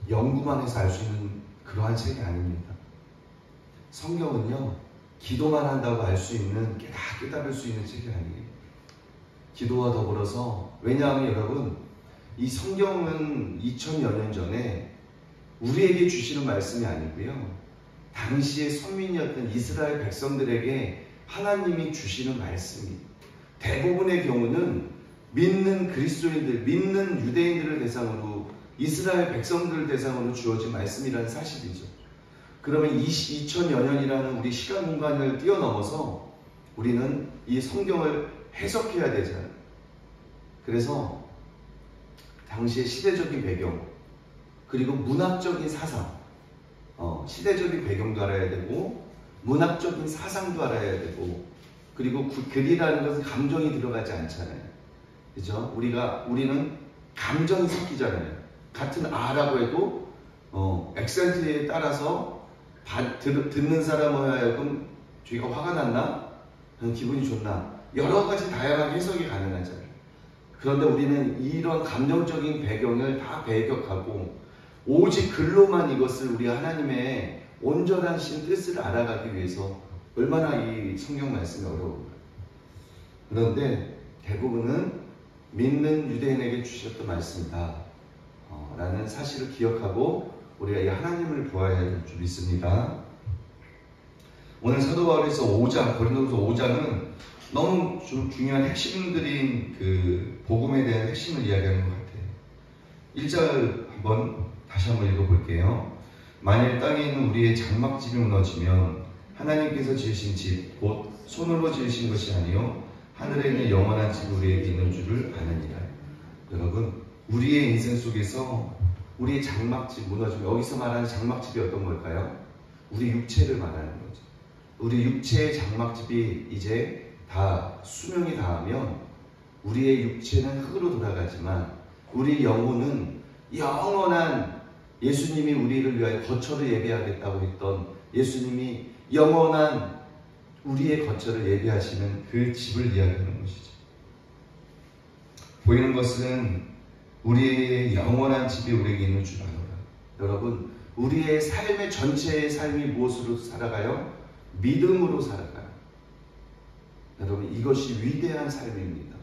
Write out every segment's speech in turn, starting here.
연구만 해서 알 수 있는 그러한 책이 아닙니다. 성경은요, 기도만 한다고 알 수 있는, 깨달을 수 있는 책이 아니에요. 기도와 더불어서, 왜냐하면 여러분, 이 성경은 2000여 년 전에 우리에게 주시는 말씀이 아니고요, 당시의 선민이었던 이스라엘 백성들에게 하나님이 주시는 말씀입니다. 대부분의 경우는 믿는 그리스도인들, 믿는 유대인들을 대상으로, 이스라엘 백성들을 대상으로 주어진 말씀이라는 사실이죠. 그러면 2000여 년이라는 우리 시간 공간을 뛰어넘어서 우리는 이 성경을 해석해야 되잖아요. 그래서 당시의 시대적인 배경, 그리고 문학적인 사상, 시대적인 배경도 알아야 되고 문학적인 사상도 알아야 되고, 그리고 글이라는 것은 감정이 들어가지 않잖아요. 그죠? 우리는 감정이 섞이잖아요. 같은 아라고 해도 액센트에 따라서 듣는 사람을 하여금 쥐가 화가 났나? 기분이 좋나? 여러 가지 다양한 해석이 가능하잖아요. 그런데 우리는 이런 감정적인 배경을 다 배격하고 오직 글로만 이것을 우리 하나님의 온전한 신 뜻을 알아가기 위해서 얼마나 이 성경 말씀이 어려운가요? 그런데 대부분은 믿는 유대인에게 주셨던 말씀이다 라는 사실을 기억하고 우리가 이 하나님을 보아야 할 줄 믿습니다. 오늘 사도 바울에서 5장, 고린도후서 5장은 너무 중요한 핵심들인 그 복음에 대한 핵심을 이야기하는 것 같아요. 1절 다시 한번 읽어볼게요. 만일 땅에 있는 우리의 장막집이 무너지면 하나님께서 지으신 집, 곧 손으로 지으신 것이 아니요 하늘에 있는 영원한 집이 우리에게 있는 줄을 아느니라. 여러분, 우리의 인생 속에서 우리의 장막집 무너지면, 여기서 말하는 장막집이 어떤 걸까요? 우리 육체를 말하는 거죠. 우리 육체의 장막집이 이제 다 수명이 닿으면 우리의 육체는 흙으로 돌아가지만 우리 영혼은 영원한, 예수님이 우리를 위하여 거처를 예비하겠다고 했던 예수님이 영원한 우리의 거처를 예비하시는 그 집을 이야기하는 것이죠. 보이는 것은 우리의 영원한 집이 우리에게 있는 줄 아노라. 여러분, 우리의 삶의 전체의 삶이 무엇으로 살아가요? 믿음으로 살아가요. 여러분, 이것이 위대한 삶입니다.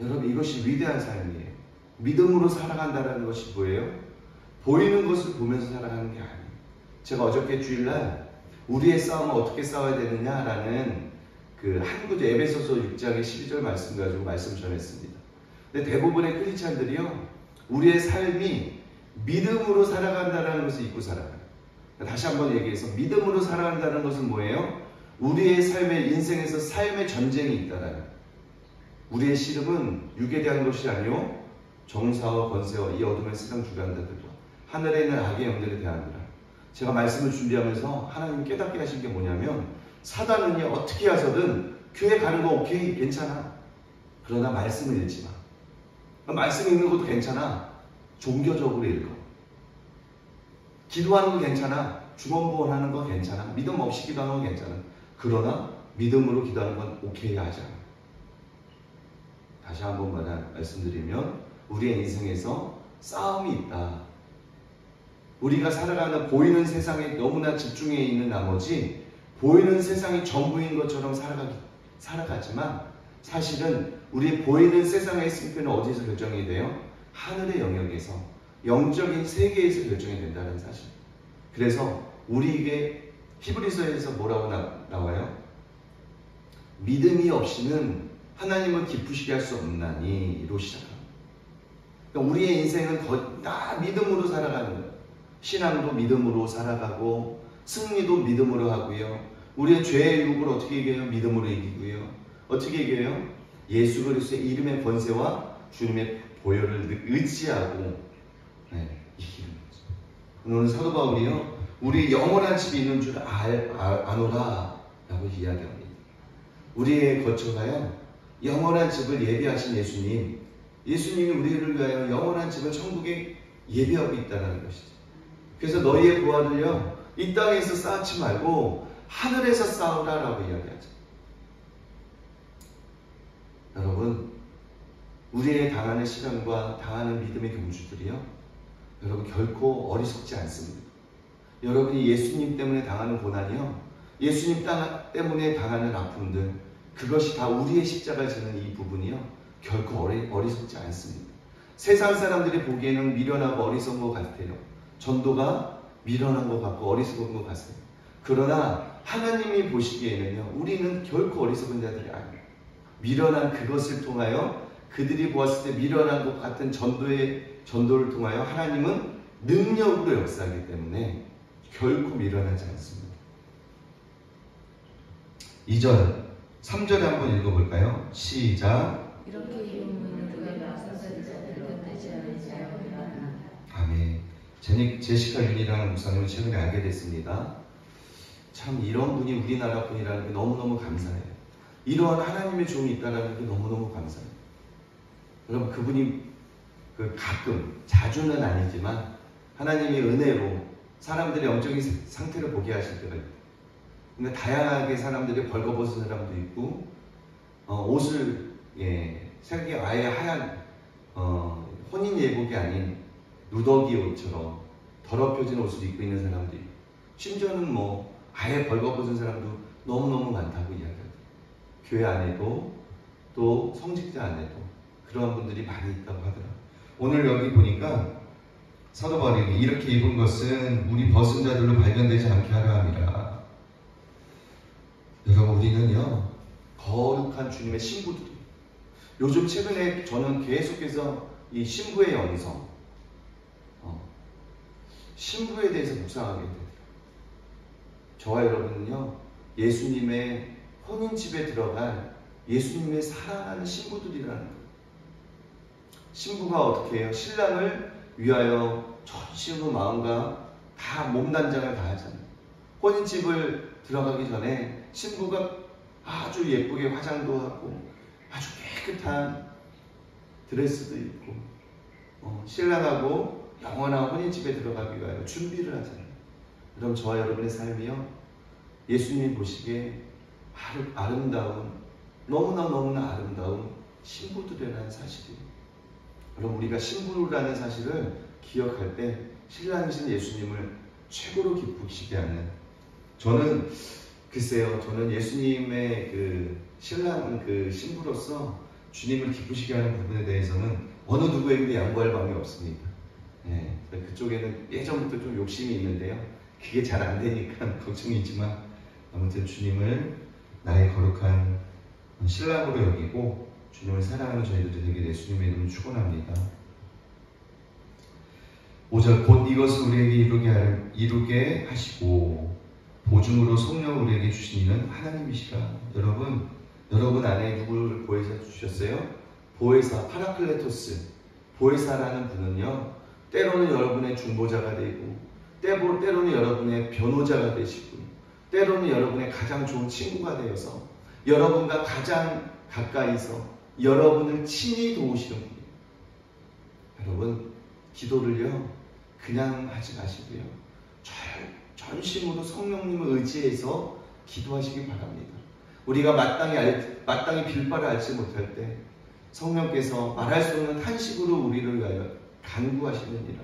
여러분, 이것이 위대한 삶이에요. 믿음으로 살아간다는 것이 뭐예요? 보이는 것을 보면서 살아가는 게 아니에요. 제가 어저께 주일날 우리의 싸움은 어떻게 싸워야 되느냐라는 그 한 구절, 에베소서 6장의 12절 말씀 가지고 말씀 전했습니다. 근데 대부분의 크리스찬들이요, 우리의 삶이 믿음으로 살아간다는 것을 잊고 살아가요. 다시 한번 얘기해서, 믿음으로 살아간다는 것은 뭐예요? 우리의 삶의 인생에서 삶의 전쟁이 있다라는, 우리의 씨름은 육에 대한 것이 아니요 정사와 권세와 이 어둠의 세상 주관자들과 하늘에 있는 악의 영들에 대하느라. 제가 말씀을 준비하면서 하나님 깨닫게 하신 게 뭐냐면, 사단은요 어떻게 해서든 교회 가는 거 오케이, 괜찮아. 그러나 말씀을 읽지 마. 말씀 읽는 것도 괜찮아. 종교적으로 읽어. 기도하는 거 괜찮아. 주번부원하는 거 괜찮아. 믿음 없이 기도하는 거 괜찮아. 그러나 믿음으로 기도하는 건 오케이 하지 않아. 다시 한번 말씀드리면, 우리의 인생에서 싸움이 있다. 우리가 살아가는 보이는 세상에 너무나 집중해 있는 나머지 보이는 세상이 전부인 것처럼 살아가지만, 사실은 우리 보이는 세상의 승패는 어디서 결정이 돼요? 하늘의 영역에서, 영적인 세계에서 결정이 된다는 사실. 그래서 우리에게 히브리서에서 뭐라고 나와요? 믿음이 없이는 하나님을 기쁘시게 할 수 없나니로 시작합니다. 그러니까 우리의 인생은 다 믿음으로 살아가는 거예요. 신앙도 믿음으로 살아가고 승리도 믿음으로 하고요. 우리의 죄의 유혹을 어떻게 이겨요? 믿음으로 이기고요. 어떻게 이겨요? 예수 그리스도의 이름의 권세와 주님의 보혈을 의지하고 이기는 거죠. 오늘 사도 바울이요, 우리 영원한 집이 있는 줄 아노라 라고 이야기합니다. 우리의 거처가요, 영원한 집을 예비하신 예수님이 우리를 위하여 영원한 집을 천국에 예비하고 있다는 것이죠. 그래서 너희의 부활을요, 이 땅에서 쌓지 말고 하늘에서 쌓으라라고 이야기하죠. 여러분, 우리의 당하는 시련과 당하는 믿음의 경주들이요, 여러분 결코 어리석지 않습니다. 여러분이 예수님 때문에 당하는 고난이요, 예수님 때문에 당하는 아픔들, 그것이 다 우리의 십자가 지는 이 부분이요 결코 어리석지 않습니다. 세상 사람들이 보기에는 미련하고 어리석은 것 같아요. 전도가 미련한 것 같고 어리석은 것 같아요. 그러나 하나님이 보시기에는요, 우리는 결코 어리석은 자들이 아니에요. 미련한 그것을 통하여, 그들이 보았을 때 미련한 것 같은 전도를 통하여 하나님은 능력으로 역사하기 때문에 결코 미련하지 않습니다. 2절, 3절에 한번 읽어볼까요? 시작. 이렇게 이름은 그가 말씀하시자 발견되지 않으리라. 아멘. 제시카 윤이라는 목사님을 최근에 알게 됐습니다. 참 이런 분이 우리나라 분이라는 게 너무너무 감사해요. 이러한 하나님의 종이 있다는 게 너무너무 감사해요. 여러분, 그분이 가끔, 자주는 아니지만 하나님의 은혜로 사람들의 영적인 상태를 보게 하실 때가 있어요. 근데 다양하게 사람들이 벌거벗은 사람도 있고, 옷을 색이 아예 하얀 혼인 예복이 아닌 누더기 옷처럼 더럽혀진 옷을 입고 있는 사람도 있고, 심지어는 아예 벌거벗은 사람도 너무너무 많다고 이야기합니다. 교회 안에도 또 성직자 안에도 그러한 분들이 많이 있다고 하더라고요. 오늘 여기 보니까 사도 바울이 이렇게 입은 것은 우리 벗은 자들로 발견되지 않게 하려 함이라. 여러분, 우리는요 거룩한 주님의 신부들이에요. 요즘 최근에 저는 계속해서 이 신부의 영성, 신부에 대해서 묵상하게 돼요. 저와 여러분은요 예수님의 혼인집에 들어갈 예수님의 사랑하는 신부들이라는 거예요. 신부가 어떻게 해요? 신랑을 위하여 전심으로 마음과 다 몸단장을 다 하잖아요. 혼인집을 들어가기 전에 신부가 아주 예쁘게 화장도 하고 아주 깨끗한 드레스도 입고 신랑하고 영원한 혼인집에 들어가기 위하여 준비를 하잖아요. 그럼 저와 여러분의 삶이요 예수님이 보시기에 아름다운, 너무나 아름다운 신부들이라는 사실이에요. 여러분, 우리가 신부라는 사실을 기억할 때 신랑이신 예수님을 최고로 기쁘시게 하는, 저는 예수님의 신랑 신부로서 주님을 기쁘시게 하는 부분에 대해서는 어느 누구에게도 양보할 마음이 없습니다. 그쪽에는 예전부터 좀 욕심이 있는데요, 그게 잘 안 되니까 걱정이지만 아무튼 주님을 나의 거룩한 신랑으로 여기고 주님을 사랑하는 저희들이 되게 예수님의 이름을 축원합니다. 5절, 곧 이것을 우리에게 이루게 하시고 보증으로 성령을 우리에게 주신 이는 하나님이시라. 여러분 안에 누구를 보혜사 주셨어요? 보혜사, 파라클레토스. 보혜사라는 분은요 때로는 여러분의 중보자가 되고, 때로는 여러분의 변호자가 되시고, 때로는 여러분의 가장 좋은 친구가 되어서 여러분과 가장 가까이서 여러분을 친히 도우시는 분이에요. 여러분, 기도를요 그냥 하지 마시고요 전심으로 성령님을 의지해서 기도하시기 바랍니다. 우리가 마땅히 빌바를 알지 못할 때 성령께서 말할 수 없는 탄식으로 우리를 위하여 간구하시느니라.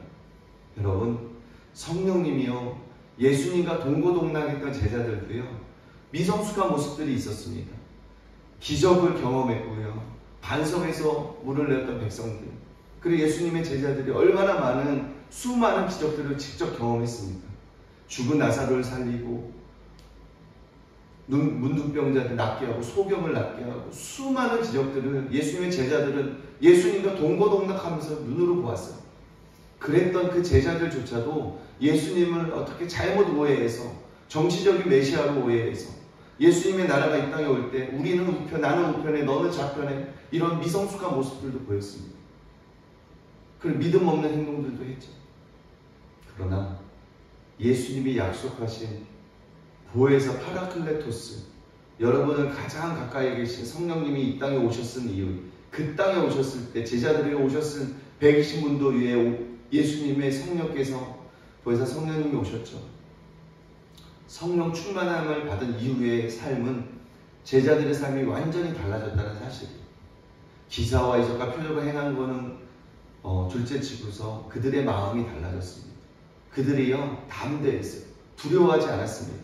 여러분, 성령님이요 예수님과 동고동락했던 제자들도요 미성숙한 모습들이 있었습니다. 기적을 경험했고요, 반석에서 물을 내었던 백성들, 그리고 예수님의 제자들이 얼마나 많은 수많은 기적들을 직접 경험했습니까? 죽은 나사로를 살리고 문둥병자들 낫게 하고 소경을 낫게 하고 수많은 기적들을 예수님의 제자들은 예수님과 동고동락하면서 눈으로 보았어요. 그랬던 그 제자들조차도 예수님을 어떻게 잘못 오해해서, 정치적인 메시아로 오해해서 예수님의 나라가 이 땅에 올 때 우리는 우편, 나는 우편에, 너는 좌편에, 이런 미성숙한 모습들도 보였습니다. 그리고 믿음 없는 행동들도 했죠. 그러나 예수님이 약속하신 보혜사 파라클레토스, 여러분을 가장 가까이 계신 성령님이 이 땅에 오셨은 이유, 그 땅에 오셨을 때 제자들이 오셨을 120문도 위에 예수님의 성령께서, 보혜사 성령님이 오셨죠. 성령 충만함을 받은 이후의 삶은 제자들의 삶이 완전히 달라졌다는 사실이에요. 기사와 이적과 표적을 행한 거는 둘째 치고서 그들의 마음이 달라졌습니다. 그들이요 담대했어요. 두려워하지 않았습니다.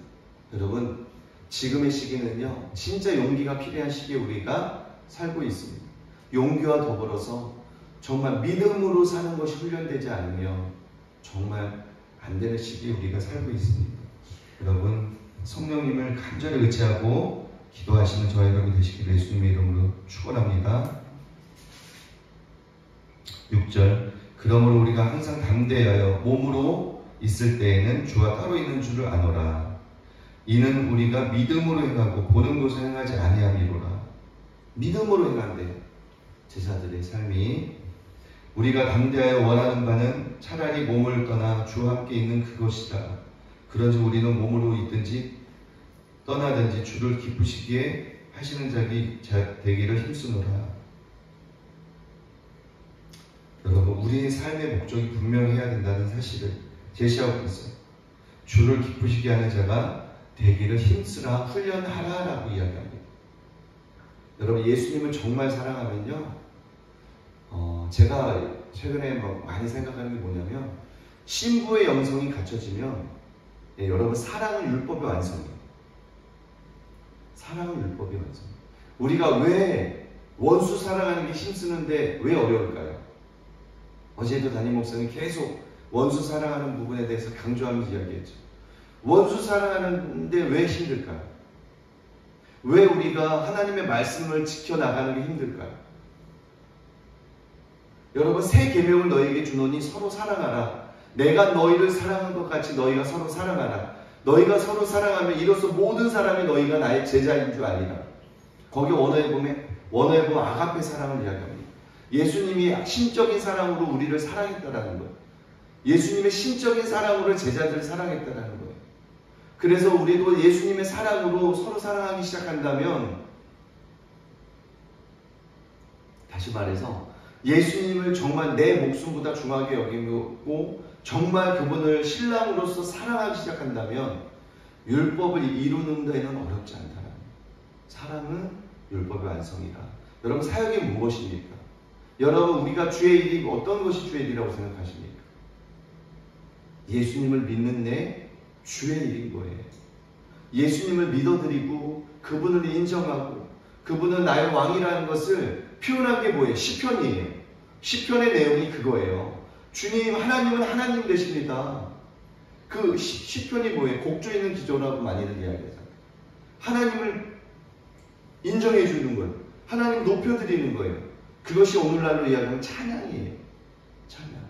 여러분 지금의 시기는요 진짜 용기가 필요한 시기에 우리가 살고 있습니다. 용기와 더불어서 정말 믿음으로 사는 것이 훈련되지 않으면 정말 안 되는 시기에 우리가 살고 있습니다. 여러분 성령님을 간절히 의지하고 기도하시는 저희 여러분 되시기를 예수님의 이름으로 축원합니다. 6절 그러므로 우리가 항상 담대하여 몸으로 있을 때에는 주와 따로 있는 줄을 아노라. 이는 우리가 믿음으로 행하고 보는 것을 행하지 아니함이로라. 믿음으로 행한대요. 제자들의 삶이. 우리가 담대하여 원하는 바는 차라리 몸을 떠나 주와 함께 있는 그것이다. 그런즉 우리는 몸으로 있든지 떠나든지 주를 기쁘시기에 하시는 자 되기를 힘쓰노라. 여러분 우리의 삶의 목적이 분명해야 된다는 사실을 제시하고 있어요. 주를 기쁘시게 하는 자가 되기를 힘쓰라 훈련하라 라고 이야기합니다. 여러분 예수님을 정말 사랑하면요 제가 최근에 많이 생각하는 게 뭐냐면 신부의 영성이 갖춰지면 여러분 사랑은 율법의 완성이에요. 사랑은 율법의 완성. 우리가 왜 원수 사랑하는 게 힘쓰는데 왜 어려울까요? 어제도 담임 목사님 계속 원수 사랑하는 부분에 대해서 강조하면서 이야기했죠. 원수 사랑하는데 왜 힘들까요? 왜 우리가 하나님의 말씀을 지켜나가는 게 힘들까요? 여러분 새 계명을 너희에게 주노니 서로 사랑하라. 내가 너희를 사랑한 것 같이 너희가 서로 사랑하라. 너희가 서로 사랑하면 이로써 모든 사람이 너희가 나의 제자인 줄 알리라. 거기 원어에 보면 아가페 사랑을 이야기합니다. 예수님이 신적인 사랑으로 우리를 사랑했다라는 거예요. 예수님의 신적인 사랑으로 제자들을 사랑했다라는 거예요. 그래서 우리도 예수님의 사랑으로 서로 사랑하기 시작한다면 다시 말해서 예수님을 정말 내 목숨보다 중하게 여기고 정말 그분을 신랑으로서 사랑하기 시작한다면 율법을 이루는 데는 어렵지 않다라는 거예요. 사랑은 율법의 완성이다. 여러분 사역이 무엇입니까? 여러분 우리가 주의 일이 어떤 것이 주의 일이라고 생각하십니까? 예수님을 믿는 내 주의 일인 거예요. 예수님을 믿어드리고 그분을 인정하고 그분은 나의 왕이라는 것을 표현한 게 뭐예요? 시편이에요. 시편의 내용이 그거예요. 주님 하나님은 하나님 되십니다. 그 시편이 뭐예요? 곡조 있는 기조라고 많이들 이야기하잖아요. 하나님을 인정해 주는 거예요. 하나님을 높여드리는 거예요. 그것이 오늘날로 이야기하면 찬양이에요. 찬양.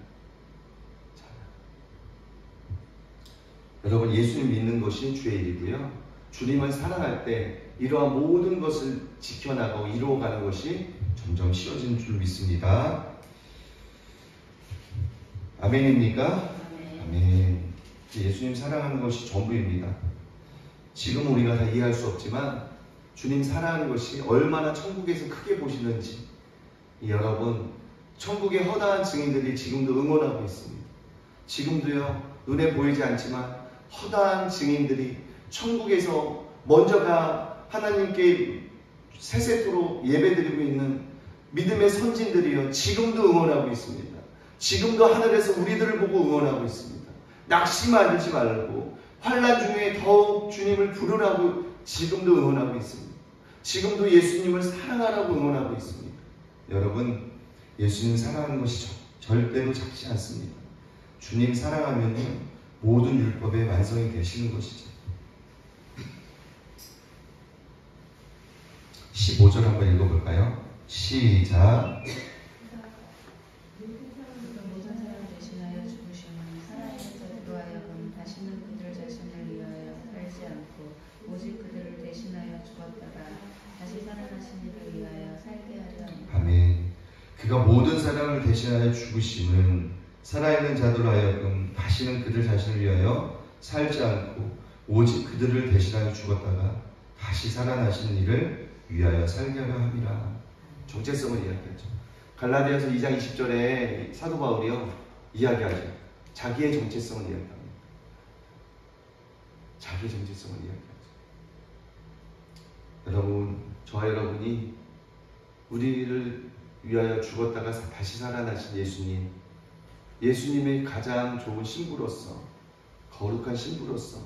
여러분 예수님 믿는 것이 주의 일이고요. 주님을 사랑할 때 이러한 모든 것을 지켜나가고 이루어가는 것이 점점 쉬워지는 줄 믿습니다. 아멘입니까? 아멘. 예수님 사랑하는 것이 전부입니다. 지금 우리가 다 이해할 수 없지만 주님 사랑하는 것이 얼마나 천국에서 크게 보시는지 여러분 천국의 허다한 증인들이 지금도 응원하고 있습니다. 지금도요 눈에 보이지 않지만 허다한 증인들이 천국에서 먼저가 하나님께 세세토록 예배드리고 있는 믿음의 선진들이요 지금도 응원하고 있습니다. 지금도 하늘에서 우리들을 보고 응원하고 있습니다. 낙심하지 말고 환난 중에 더욱 주님을 부르라고 지금도 응원하고 있습니다. 지금도 예수님을 사랑하라고 응원하고 있습니다. 여러분 예수님 사랑하는 것이 절대로 작지 않습니다. 주님 사랑하면 모든 율법의 완성이 되시는 것이죠. 15절 한번 읽어볼까요? 시작. 모든 사람 대신하여 죽으시는 살아있는 자들로 하여금 다시는 그들 자신을 위하여 살지 않고 오직 그들을 대신하여 죽었다가 다시 살아나신 이를 위하여 살게 하려 합니다. 아멘. 그가 모든 사람을 대신하여 죽으심은 살아있는 자들로 하여금 다시는 그들 자신을 위하여 살지 않고 오직 그들을 대신하여 죽었다가 다시 살아나신 이를 위하여 살게 하려 함이라. 정체성을 이야기하죠. 갈라디아서 2장 20절에 사도 바울이요 이야기하죠. 자기의 정체성을 이야기합니다. 자기의 정체성을 이야기하죠. 여러분, 저와 여러분이 우리를 위하여 죽었다가 다시 살아나신 예수님, 예수님의 가장 좋은 신부로서, 거룩한 신부로서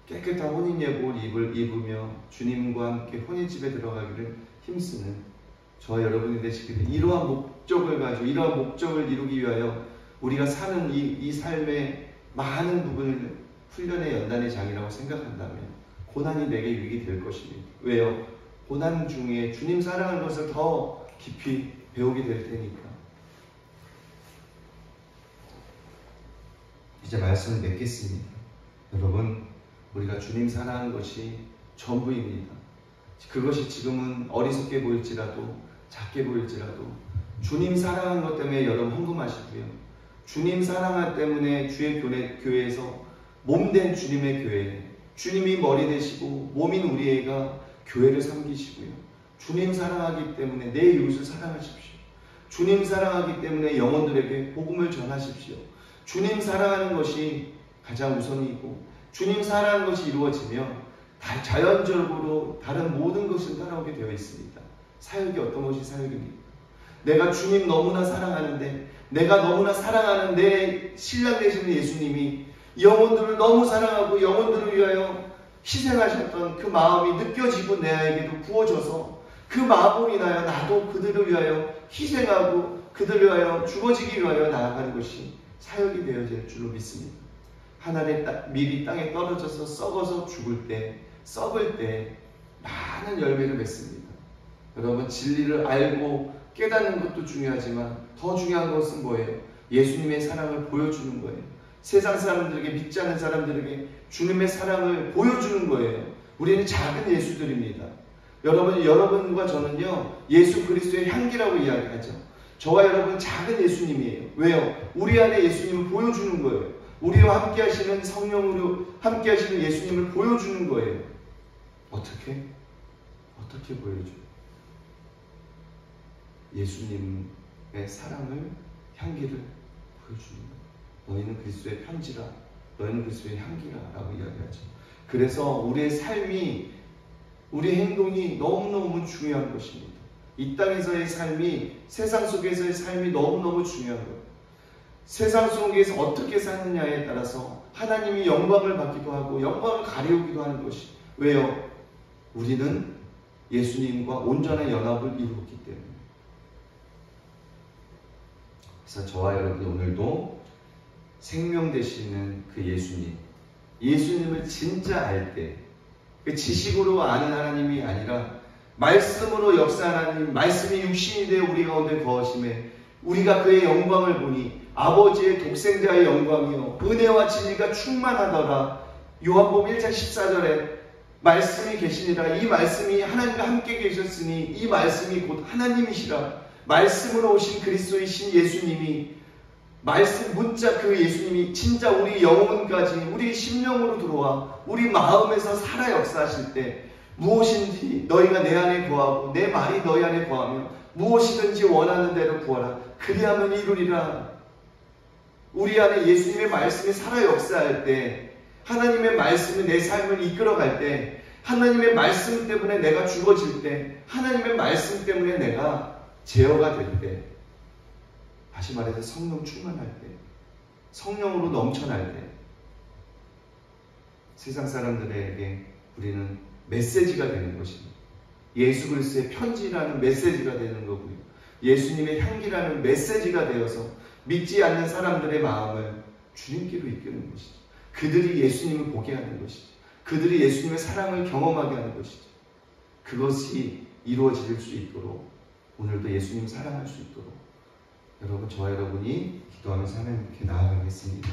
깨끗한 혼인예복을 입으며 주님과 함께 혼인집에 들어가기를 힘쓰는 저와 여러분이 되시기를, 이러한 목적을 가지고 이러한 목적을 이루기 위하여 우리가 사는 이 삶의 많은 부분을 훈련의 연단의 장이라고 생각한다면 고난이 내게 유익이 될 것입니다. 왜요? 고난 중에 주님 사랑하는 것을 더 깊이 배우게 될 테니까. 이제 말씀을 맺겠습니다. 여러분, 우리가 주님 사랑하는 것이 전부입니다. 그것이 지금은 어리석게 보일지라도, 작게 보일지라도 주님 사랑하는 것 때문에 여러분 헌금하시고요, 주님 사랑하기 때문에 주의 교회에서 몸된 주님의 교회, 주님이 머리 되시고 몸인 우리 애가 교회를 섬기시고요, 주님 사랑하기 때문에 내 이웃을 사랑하십시오. 주님 사랑하기 때문에 영혼들에게 복음을 전하십시오. 주님 사랑하는 것이 가장 우선이고, 주님 사랑하는 것이 이루어지면 자연적으로 다른 모든 것은 따라오게 되어 있습니다. 사역이 어떤 것이 사역입니까? 내가 주님 너무나 사랑하는데, 내가 너무나 사랑하는 내 신랑 되시는 예수님이 영혼들을 너무 사랑하고 영혼들을 위하여 희생하셨던 그 마음이 느껴지고 내에게도 부어져서 그 마음으로 인하여 나도 그들을 위하여 희생하고 그들을 위하여 죽어지기 위하여 나아가는 것이 사역이 되어질 줄로 믿습니다. 하나님의 밀이 땅에 떨어져서 썩어서 죽을 때, 썩을 때 많은 열매를 맺습니다. 여러분, 진리를 알고 깨닫는 것도 중요하지만 더 중요한 것은 뭐예요? 예수님의 사랑을 보여주는 거예요. 세상 사람들에게, 믿지 않는 사람들에게 주님의 사랑을 보여주는 거예요. 우리는 작은 예수들입니다. 여러분과 저는요, 예수 그리스도의 향기라고 이야기하죠. 저와 여러분 작은 예수님이에요. 왜요? 우리 안에 예수님을 보여주는 거예요. 우리와 함께 하시는 성령으로 함께 하시는 예수님을 보여주는 거예요. 어떻게 보여줘요? 예수님의 사랑을, 향기를 보여주는 거예요. 너희는 그리스도의 편지라, 너희는 그리스도의 향기라 라고 이야기하죠. 그래서 우리의 삶이, 우리의 행동이 너무너무 중요한 것입니다. 이 땅에서의 삶이, 세상 속에서의 삶이 너무너무 중요한 거예요. 세상 속에서 어떻게 사느냐에 따라서 하나님이 영광을 받기도 하고 영광을 가려우기도 하는 것이, 왜요? 우리는 예수님과 온전한 연합을 이루었기 때문에. 그래서 저와 여러분이 오늘도 생명 되시는 그 예수님을 진짜 알 때, 그 지식으로 아는 하나님이 아니라 말씀으로 역사하는, 말씀이 육신이 되어 우리 가운데 거하심에 우리가 그의 영광을 보니 아버지의 독생자의 영광이요 은혜와 진리가 충만하더라. 요한복음 1장 14절에 말씀이 계시니라. 이 말씀이 하나님과 함께 계셨으니 이 말씀이 곧 하나님이시라. 말씀으로 오신 그리스도이신 예수님이, 말씀 문자 그 예수님이 진짜 우리 영혼까지, 우리 심령으로 들어와 우리 마음에서 살아 역사하실 때, 무엇인지 너희가 내 안에 거하고 내 말이 너희 안에 거하며 무엇이든지 원하는 대로 구하라. 그리하면 이루리라. 우리 안에 예수님의 말씀이 살아 역사할 때, 하나님의 말씀이 내 삶을 이끌어갈 때, 하나님의 말씀 때문에 내가 죽어질 때, 하나님의 말씀 때문에 내가 제어가 될 때, 다시 말해서 성령 충만할 때, 성령으로 넘쳐날 때, 세상 사람들에게 우리는 메시지가 되는 것입니다. 예수 그리스도의 편지라는 메시지가 되는 거고요, 예수님의 향기라는 메시지가 되어서 믿지 않는 사람들의 마음을 주님께로 이끄는 것이죠. 그들이 예수님을 보게 하는 것이죠. 그들이 예수님의 사랑을 경험하게 하는 것이죠. 그것이 이루어질 수 있도록, 오늘도 예수님 사랑할 수 있도록 여러분, 저와 여러분이 기도하면서 하나님께 나아가겠습니다.